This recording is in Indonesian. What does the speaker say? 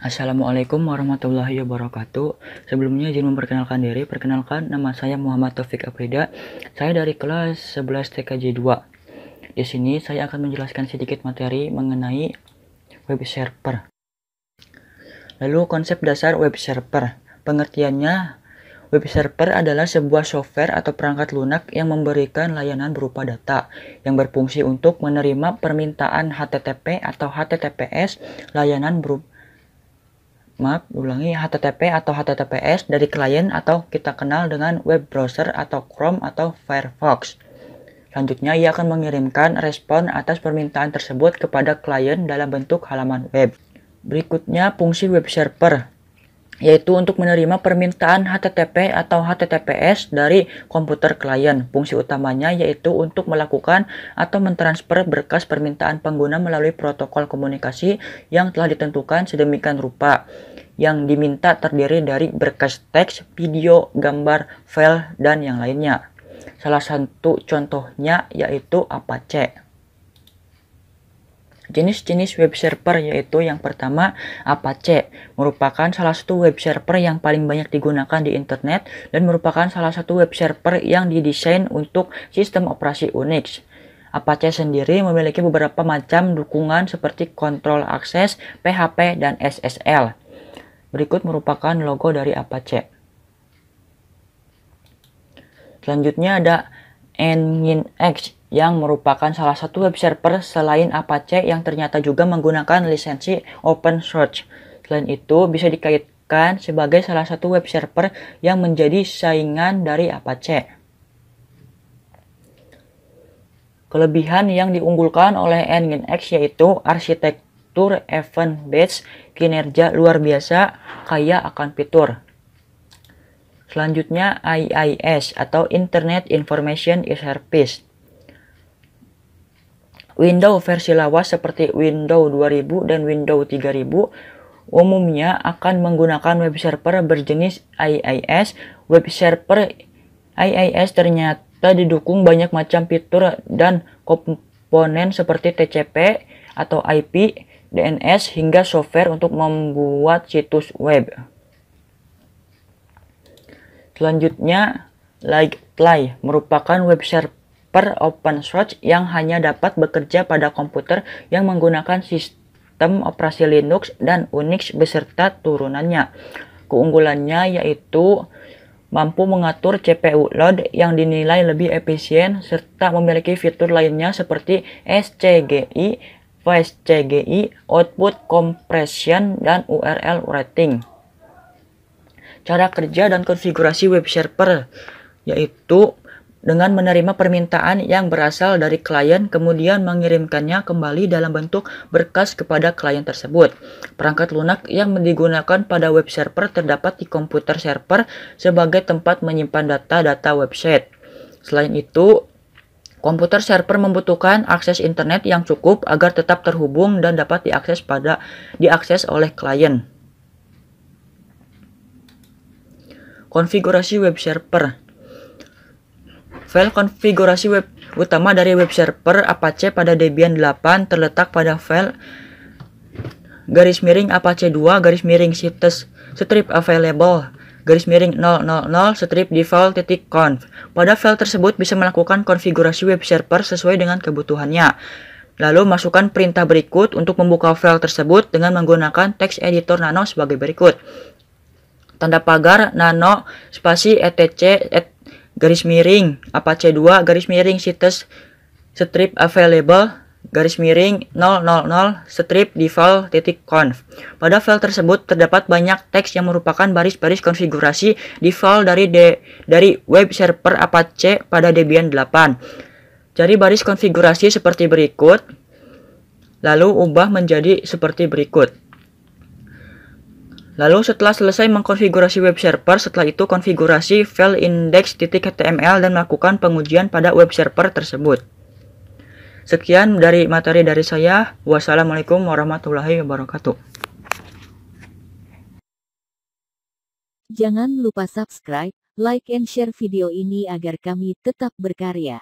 Assalamualaikum warahmatullahi wabarakatuh. Sebelumnya izin memperkenalkan diri. Perkenalkan, nama saya Muhammad Taufik Afrida. Saya dari kelas 11 TKJ 2. Di sini saya akan menjelaskan sedikit materi mengenai web server. Lalu konsep dasar web server. Pengertiannya, web server adalah sebuah software atau perangkat lunak yang memberikan layanan berupa data yang berfungsi untuk menerima permintaan HTTP atau HTTPS, layanan HTTP atau HTTPS dari klien atau kita kenal dengan web browser atau Chrome atau Firefox. Selanjutnya, ia akan mengirimkan respon atas permintaan tersebut kepada klien dalam bentuk halaman web. Berikutnya, fungsi web server, yaitu untuk menerima permintaan HTTP atau HTTPS dari komputer klien. Fungsi utamanya yaitu untuk melakukan atau mentransfer berkas permintaan pengguna melalui protokol komunikasi yang telah ditentukan sedemikian rupa. Yang diminta terdiri dari berkas teks, video, gambar, file, dan yang lainnya. Salah satu contohnya yaitu Apache. Jenis-jenis web server yaitu yang pertama, Apache merupakan salah satu web server yang paling banyak digunakan di internet dan merupakan salah satu web server yang didesain untuk sistem operasi Unix. Apache sendiri memiliki beberapa macam dukungan seperti Control Access, PHP, dan SSL. Berikut merupakan logo dari Apache. Selanjutnya ada Nginx yang merupakan salah satu web server selain Apache yang ternyata juga menggunakan lisensi open source. Selain itu, bisa dikaitkan sebagai salah satu web server yang menjadi saingan dari Apache. Kelebihan yang diunggulkan oleh Nginx yaitu arsitektur event-based, kinerja luar biasa, kaya akan fitur. Selanjutnya IIS atau Internet Information Service. Windows versi lawas seperti Windows 2000 dan Windows 3000 umumnya akan menggunakan web server berjenis IIS. Web server IIS ternyata didukung banyak macam fitur dan komponen seperti TCP atau IP, DNS, hingga software untuk membuat situs web. Selanjutnya, Lightfly merupakan web server open source yang hanya dapat bekerja pada komputer yang menggunakan sistem operasi Linux dan Unix beserta turunannya. Keunggulannya yaitu mampu mengatur CPU load yang dinilai lebih efisien serta memiliki fitur lainnya seperti SCGI, VSCGI, output compression, dan URL routing. Cara kerja dan konfigurasi web server yaitu dengan menerima permintaan yang berasal dari klien, kemudian mengirimkannya kembali dalam bentuk berkas kepada klien tersebut. Perangkat lunak yang digunakan pada web server terdapat di komputer server sebagai tempat menyimpan data-data website. Selain itu, komputer server membutuhkan akses internet yang cukup agar tetap terhubung dan dapat diakses oleh klien. Konfigurasi web server. File konfigurasi web utama dari web server Apache pada Debian 8 terletak pada file --Apache 2 --situs strip available --000 strip default.conf. Pada file tersebut bisa melakukan konfigurasi web server sesuai dengan kebutuhannya. Lalu masukkan perintah berikut untuk membuka file tersebut dengan menggunakan text editor nano sebagai berikut. Tanda pagar nano spasi etc --Apache 2 --situs strip available --000 strip default.conf. Pada file tersebut terdapat banyak teks yang merupakan baris-baris konfigurasi default dari web server Apache pada Debian 8. Cari baris konfigurasi seperti berikut, lalu ubah menjadi seperti berikut. Lalu setelah selesai mengkonfigurasi web server, setelah itu konfigurasi file index.html dan melakukan pengujian pada web server tersebut. Sekian dari materi dari saya. Wassalamualaikum warahmatullahi wabarakatuh. Jangan lupa subscribe, like and share video ini agar kami tetap berkarya.